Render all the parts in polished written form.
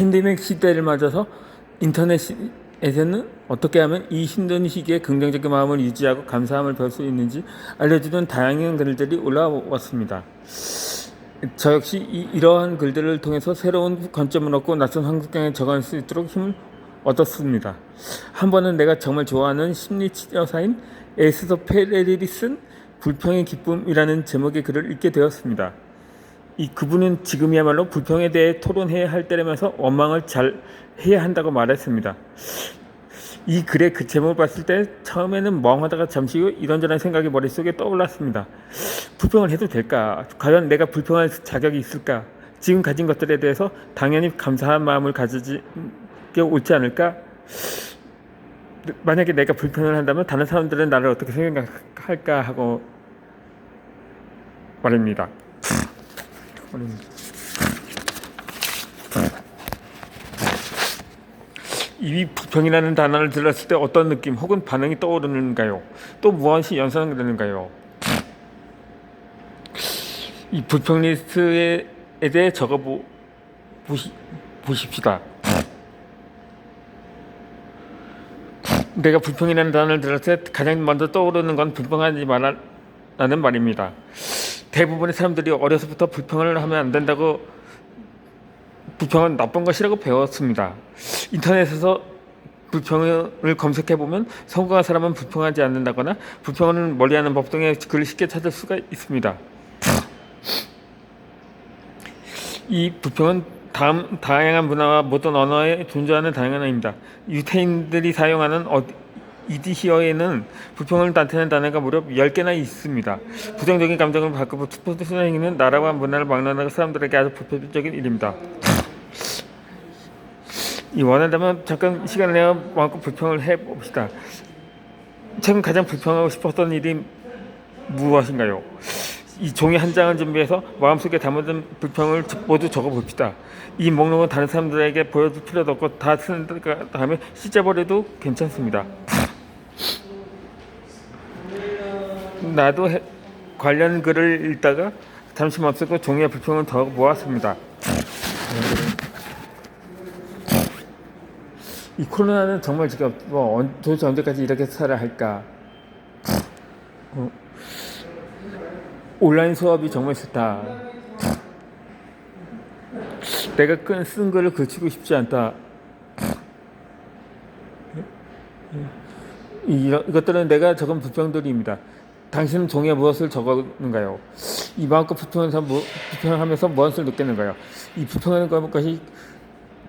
팬데믹 시대를 맞아서 인터넷에서는 어떻게 하면 이 힘든 시기에 긍정적인 마음을 유지하고 감사함을 배울 수 있는지 알려주는 다양한 글들이 올라왔습니다. 저 역시 이러한 글들을 통해서 새로운 관점을 얻고 낯선 환경에 적응할 수 있도록 힘을 얻었습니다. 한 번은 내가 정말 좋아하는 심리치료사인 에스더 페레리 쓴 불평의 기쁨이라는 제목의 글을 읽게 되었습니다. 그분은 지금이야말로 불평에 대해 토론해야 할 때라면서 원망을 잘 해야 한다고 말했습니다. 이 글의 그 제목을 봤을 때 처음에는 멍하다가 잠시 후 이런저런 생각이 머릿속에 떠올랐습니다. 불평을 해도 될까? 과연 내가 불평할 자격이 있을까? 지금 가진 것들에 대해서 당연히 감사한 마음을 가지게 옳지 않을까? 만약에 내가 불평을 한다면 다른 사람들은 나를 어떻게 생각할까 하고 말입니다. 이 불평이라는 단어를 들었을 때 어떤 느낌 혹은 반응이 떠오르는가요? 또 무엇이 연상되는가요? 이 불평 리스트에 대해 적어 보십시다. 내가 불평이라는 단어를 들었을 때 가장 먼저 떠오르는 건 불평하지 말라는 말입니다. 대부분의 사람들이 어려서부터 불평을 하면 안 된다고, 불평은 나쁜 것이라고 배웠습니다. 인터넷에서 불평을 검색해보면 성공한 사람은 불평하지 않는다거나 불평을 멀리하는 법 등의 글을 쉽게 찾을 수가 있습니다. 이 불평은 다양한 문화와 모든 언어에 존재하는 다양한 의미입니다. 유태인들이 사용하는 이디히어에는 불평을 나타내는 단어가 무려 10개나 있습니다. 부정적인 감정을 바꾸고 투표수행는 나라와 문화를 막론하고 사람들에게 아주 보편적인 일입니다. 원한다면 잠깐 시간을 내어 마음껏 불평을 해봅시다. 최근 가장 불평하고 싶었던 일이 무엇인가요? 이 종이 한 장을 준비해서 마음속에 담아둔 불평을 모두 적어봅시다. 이 목록은 다른 사람들에게 보여줄 필요도 없고 다 쓰는 다음에 찢어버려도 괜찮습니다. 나도 관련 글을 읽다가 잠시 멈추고 종이에 불평을 더 모았습니다. 이 코로나는 정말 지금 도대체 언제까지 이렇게 살아야 할까? 온라인 수업이 정말 싫다. 내가 쓴 글을 고치고 싶지 않다. 이것들은 내가 적은 불평들입니다. 당신은 종이에 무엇을 적었는가요? 이 마음껏 불평하면서 무엇을 느꼈는가요? 이 불평하는 것이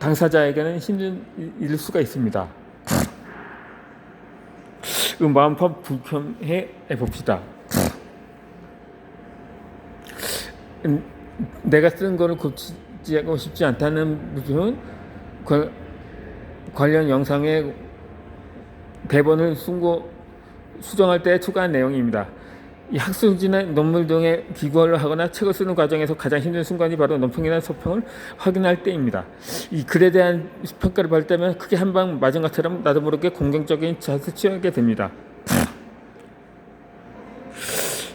당사자에게는 힘든 일일 수가 있습니다. 마음껏 불평해 봅시다. 내가 쓴 거를 고치고 싶지 않다는 부분은 관련 영상의 대본을 수정할 때 추가한 내용입니다. 이 학술지나 논문 등의 기고를 하거나 책을 쓰는 과정에서 가장 힘든 순간이 바로 논평이나 소평을 확인할 때입니다. 이 글에 대한 평가를 받을 때면 크게 한 방 맞은 것처럼 나도 모르게 공격적인 자세를 취하게 됩니다.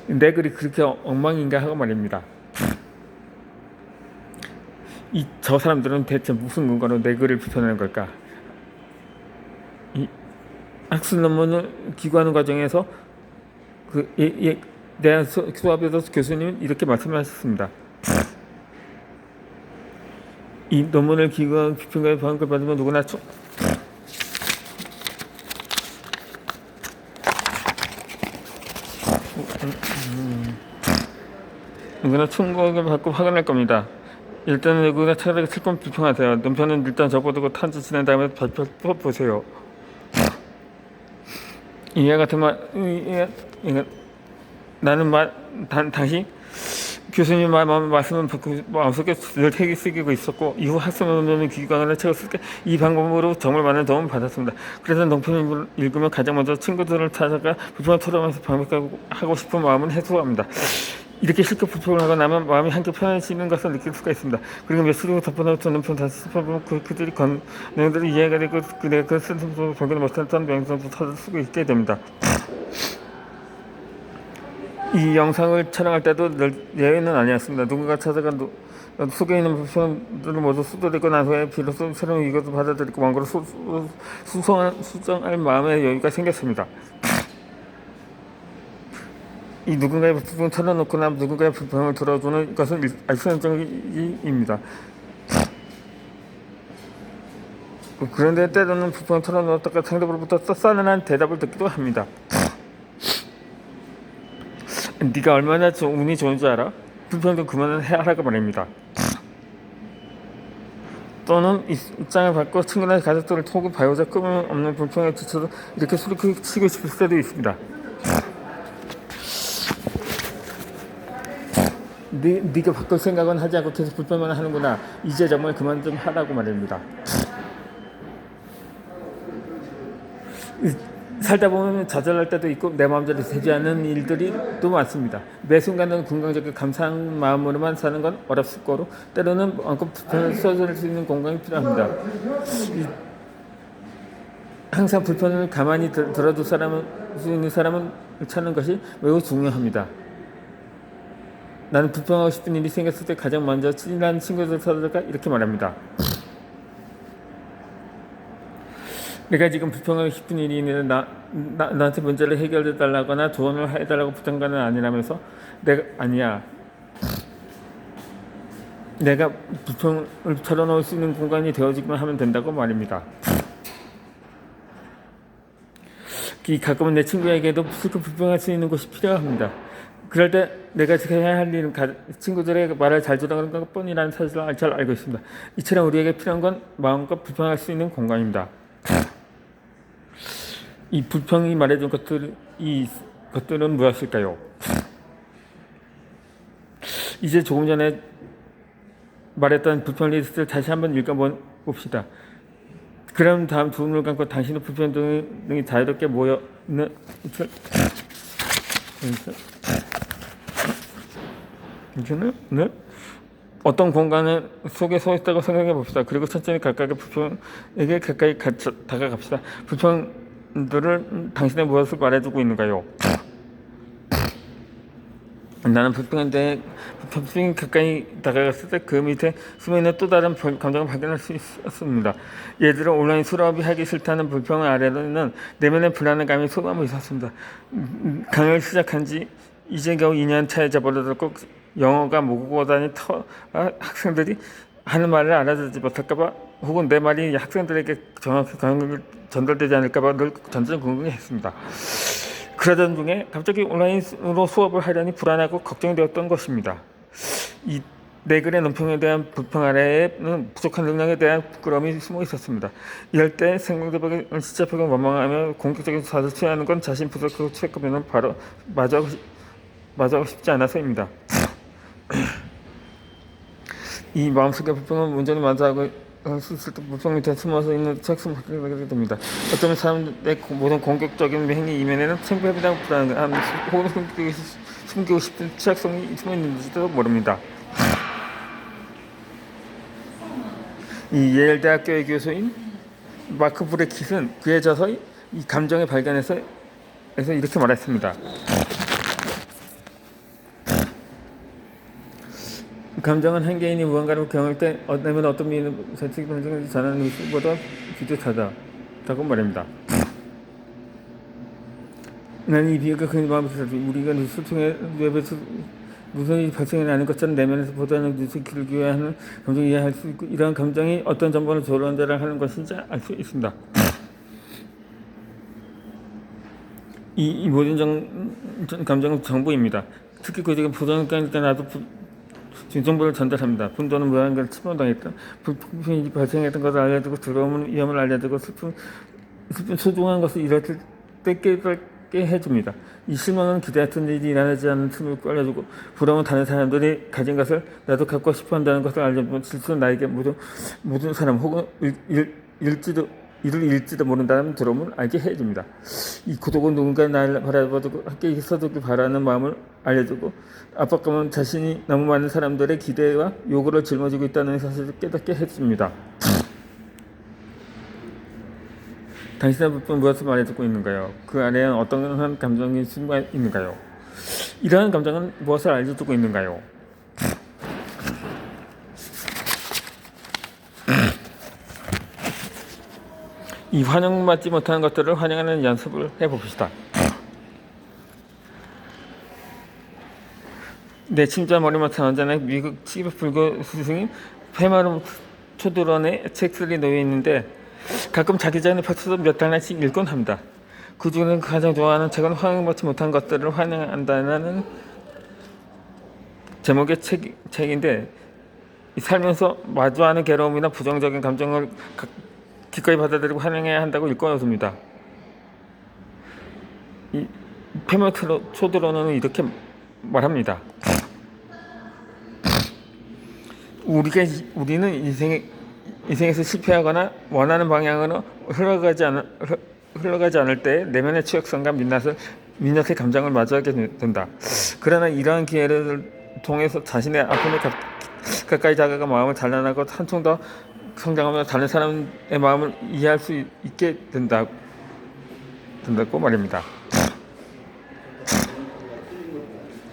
내 글이 그렇게 엉망인가 하고 말입니다. 저 사람들은 대체 무슨 근거로 내 글을 비판하는 걸까? 학술 논문을 기고하는 과정에서 대한 수업에서 교수님은 이렇게 말씀하셨습니다. 이 논문을 기고한 비평가의 방법을 받으면 누구나 충고를 받고 화가 날 겁니다. 일단은 누구나 차라리 슬픈 비평하세요. 논평은 일단 접어두고 탄지 지난 다음에 발표 보세요. 이와 같은 나는 당시 교수님 말씀은 마음속에 늘 새기고 있었고 이후 학습 논문을 기고하거나 책을 쓸 때 이 방법으로 정말 많은 도움을 받았습니다. 그래서 논평을 읽으면 가장 먼저 친구들을 찾아가 불평을 토론하면서 방법하고 싶은 마음은 해소합니다. 이렇게 실컷 불평을 하고 나면 마음이 한결 편해지는 것을 느낄 수가 있습니다. 그리고 며칠 후 덮어놓은 논평 다시 짚어보면 그들이 내용들이 이해가 되고 내가 그 쓴 논평을 발견 못했던 명성도 찾을 수 있게 됩니다. 이 영상을 촬영할 때도 예외는 아니었습니다. 누군가 찾아가 속에 있는 불편들을 모두 수도리고 난 후에 비로소 새로운 이것을 받아들이고 원고를 수정할 마음의 여유가 생겼습니다. 이 누군가의 불평을 털어놓거나 누군가의 불평을 들어주는 것은 일상적입니다. 그런데 때로는 불평을 털어놓았다가 상대로부터 싸늘한 대답을 듣기도 합니다. 네가 얼마나 운이 좋은 줄 알아? 불평도 그만하라고 말입니다. 또는 입장을 바꿔 친구나 가족들을 통해 봐오자 끄면 없는 불평에 지쳐서 이렇게 소리치고 싶을 때도 있습니다. 네가 바꿀 생각은 하지 않고 계속 불평만 하는구나. 이제 정말 그만 좀 하라고 말입니다. 살다 보면 좌절할 때도 있고 내 마음대로 되지 않는 일들이 또 많습니다. 매 순간은 긍정적이고 감사한 마음으로만 사는 건 어렵을 거로 때로는 마음껏 불편을 써줄 수 있는 공간이 필요합니다. 항상 불편을 가만히 들어줄 수 있는 사람을 찾는 것이 매우 중요합니다. 나는 불평하고 싶은 일이 생겼을 때 가장 먼저 친한 친구들과 이렇게 말합니다. 내가 지금 불평하고 싶은 일이 있는데 나한테 문제를 해결해 달라거나 조언을 해달라고 부탁한 건 아니라면서 내가 불평을 털어놓을 수 있는 공간이 되어지기만 하면 된다고 말입니다. 가끔은 내 친구에게도 슬픈 불평할 수 있는 곳이 필요합니다. 그럴 때 내가 해야 할 일은 친구들의 말을 잘 들어가는 것뿐이라는 사실을 잘 알고 있습니다. 이처럼 우리에게 필요한 건 마음껏 불평할 수 있는 공간입니다. 이 불평이 말해준 것들은 무엇일까요? 이제 조금 전에 말했던 불평 리스트를 다시 한번 읽어봅시다. 그럼 다음 두 눈을 감고 당신의 불평 등이 자유롭게 모여 있는 어떤 공간 속에 서 있다고 생각해 봅시다. 그리고 천천히 각각의 불평에게 가까이 다가갑시다. 불평들을 당신의 무엇을 말해주고 있는가요? 나는 불평에 가까이 다가갔을 때 그 밑에 숨어있는 또 다른 감정을 발견할 수 있었습니다. 예를 들어 온라인 수업이 하기 싫다는 불평 아래로는 내면의 불안감이 소감이 있었습니다. 강의를 시작한 지 이제 겨우 2년 차에 접어들었고 영어가 모국어다니 학생들이 하는 말을 알아듣지 못할까봐 혹은 내 말이 학생들에게 정확히 전달되지 않을까봐 늘 전전긍긍했습니다. 그러던 중에 갑자기 온라인으로 수업을 하려니 불안하고 걱정되었던 것입니다. 내 글의 논평에 대한 불평 아래에는 부족한 능력에 대한 부끄러움이 숨어 있었습니다. 이럴 때 상대방에게 시잡하고 원망하며 공격적인 사를 취하는 건 자신 부족하고 취약하면 바로 마주하고 싶지 않아서입니다. 이 마음속의 불평은 온전히 마주하고 할 수 있을 때 불평 밑에 숨어서 있는 책임을 받게 됩니다. 어쩌면 사람의 모든 공격적인 행위 이면에는 창피함이나 불안함 혹은 숨기고 싶은 취약성이 숨어 있는지도 모릅니다. 이 예일 대학교의 교수인 마크 브레킷은 그의 저서 이 감정의 발견에서 이렇게 말했습니다. 감정은 한 개인이 무언가를 경험할 때 어떤 미인의 선택이 감정을 전하는 것보다 비슷하다고 말합니다. 나는 이 비유가 그 마음에 들었다. 우리가 소통의 웹에서 무슨 일이 발생하는 것처럼 내면에서 보다는 뉴스 길게 하는 감정을 이해할 수 있고 이러한 감정이 어떤 정보를 전달을 하는 것인지 알 수 있습니다. 이 모든 감정은 정보입니다. 특히 그들에게 부정까지 나도 정보를 전달합니다. 분노는 무언가를 침범당했다. 불평이 발생했던 것을 알려주고 두려움은 위험을 알려주고 슬픈 소중한 것을 이럴 때 깨닫게 해줍니다. 이 실망은 기대했던 일이 일어나지 않는 틈을 알려주고 부러움은 다른 사람들이 가진 것을 나도 갖고 싶어 한다는 것을 알려주고 질투는 나에게 모든 사람 혹은 이를 잃지도 모른다는 두려움을 알게 해줍니다. 이 고독은 누군가 나를 바라보고 함께 있어주길 바라는 마음을 알려주고 압박감은 자신이 너무 많은 사람들의 기대와 요구를 짊어지고 있다는 사실을 깨닫게 해줍니다. 당신의 불평은 무엇을 말해주고 있는가요? 그 안에는 어떤 감정이 숨어 있는가요? 이러한 감정은 무엇을 알려주고 있는가요? 이 환영받지 못하는 것들을 환영하는 연습을 해봅시다. 내 침자 머리맡에 언제나 미국 티베트 불교 스승인 페마름 초드런의 책들이 놓여 있는데 가끔 자기 전에 펼쳐서 몇 달씩 읽곤 합니다. 그 중에 가장 좋아하는 책은 환영받지 못한 것들을 환영한다는 제목의 책인데, 살면서 마주하는 괴로움이나 부정적인 감정을 기꺼이 받아들이고 환영해야 한다고 읽어놓습니다. 이 페마 초드런은 이렇게 말합니다. 우리는 인생에서 실패하거나 원하는 방향으로 흘러가지 않을 때 내면의 취약성과 민낯의 감정을 마주하게 된다. 그러나 이러한 기회를 통해서 자신의 아픔에 가까이 다가가 마음을 단련하고 한층 더 성장하며 다른 사람의 마음을 이해할 수 있게 된다고 말입니다.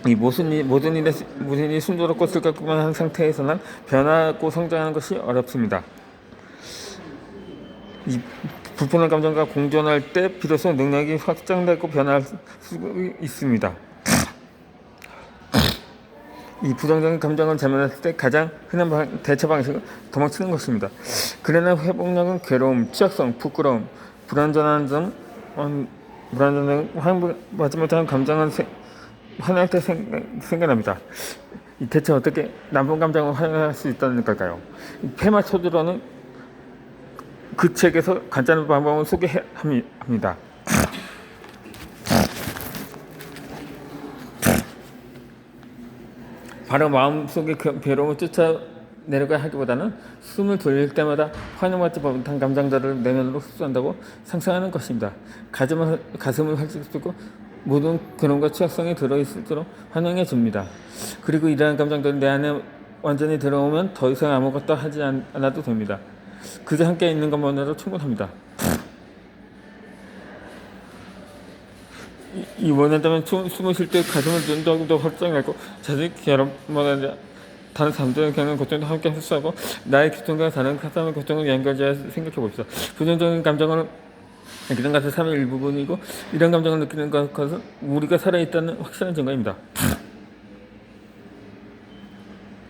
이 모든 일이 순조롭고 즐겁기만 한 상태에서는 변하고 성장하는 것이 어렵습니다. 이 불편한 감정과 공존할 때 비로소 능력이 확장되고 변할 수 있습니다. 이 부정적인 감정을 자멸했을 때 가장 흔한 대처 방식은 도망치는 것입니다. 그러나 회복력은 괴로움, 취약성, 부끄러움, 불안전한 등 환영받지 못하는 감정은 환영할 때 생겨납니다. 대체 어떻게 나쁜 감정을 환영할 수 있다는 걸까요? 페마 초드런은 그 책에서 간단한 방법을 소개합니다. 바로 마음속의 괴로움을 쫓아내려고 하기보다는 숨을 돌릴 때마다 환영받지 못한 감정들을 내면으로 흡수한다고 상상하는 것입니다. 가슴을 활짝 펴고 모든 근원과 취약성이 들어있도록 환영해 줍니다. 그리고 이러한 감정들이 내 안에 완전히 들어오면 더 이상 아무것도 하지 않아도 됩니다. 그저 함께 있는 것만으로도 충분합니다. 원한다면 숨을 쉴 때 가슴을 조금 더 활짝 열고 자신의 결함보다 다른 사람들의 겪는 고통도 함께 흡수하고 나의 고통과 다른 사람의 고통을 연결지어 생각해 봅시다. 부정적인 감정은 그런 것의 삶의 일부분이고, 이런 감정을 느끼는 것은 우리가 살아있다는 확실한 증거입니다.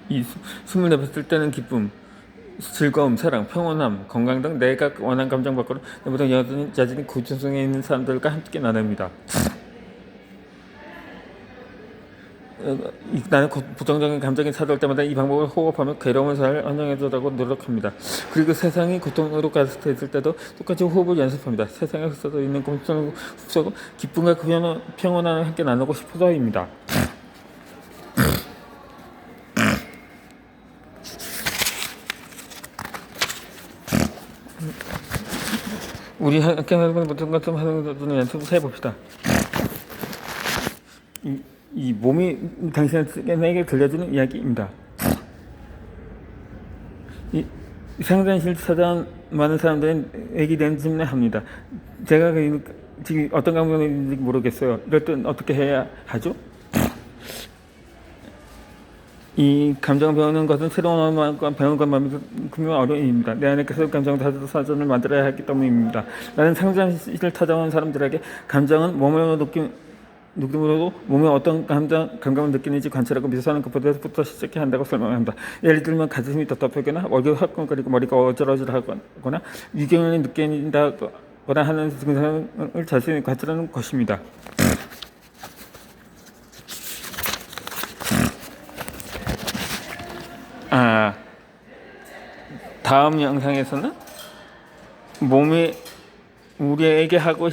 이 숨을 내뱉을 때는 기쁨, 즐거움, 사랑, 평온함, 건강 등 내가 원하는 감정 밖으로 내보다 여전히 고충성에 있는 사람들과 함께 나눕니다. 나는 부정적인 감정이 찾아올 때마다 이 방법을 호흡하며 괴로움을 잘 환영해주려고 노력합니다. 그리고 세상이 고통으로 가득했을 때도 똑같이 호흡을 연습합니다. 세상에 흩어져 있는 고통을 흡수하고 기쁨과 평온함을 함께 나누고 싶어서입니다. 우리 함께 하는 모든 것좀 하는 연습을 해봅시다. 이 몸이 당신에게 들려주는 이야기입니다. 이 상담실 찾아온 많은 사람들은 애기 된 질문을 합니다. 제가 지금 어떤 감정인지 모르겠어요. 이럴 땐 어떻게 해야 하죠? 이 감정을 배우는 것은 새로운 언어과 배우는 것만큼은 어려운 일입니다. 내 안에 새로운 감정 사전을 만들어야 하기 때문입니다. 나는 상담실을 찾아온 사람들에게 감정은 느낌으로도 몸에 어떤 감감을 느끼는지 관찰하고 미소하는 것부터 시작해야 한다고 설명합니다. 예를 들면 가슴이 답답하거나 머리가 화끈거리고 머리가 어질어질하거나 위경을 느낀다거나 하는 증상을 자신이 관찰하는 것입니다. 다음 영상에서는 몸이 우리에게 하고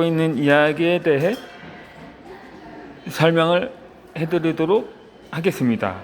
있는 이야기에 대해 설명을 해드리도록 하겠습니다.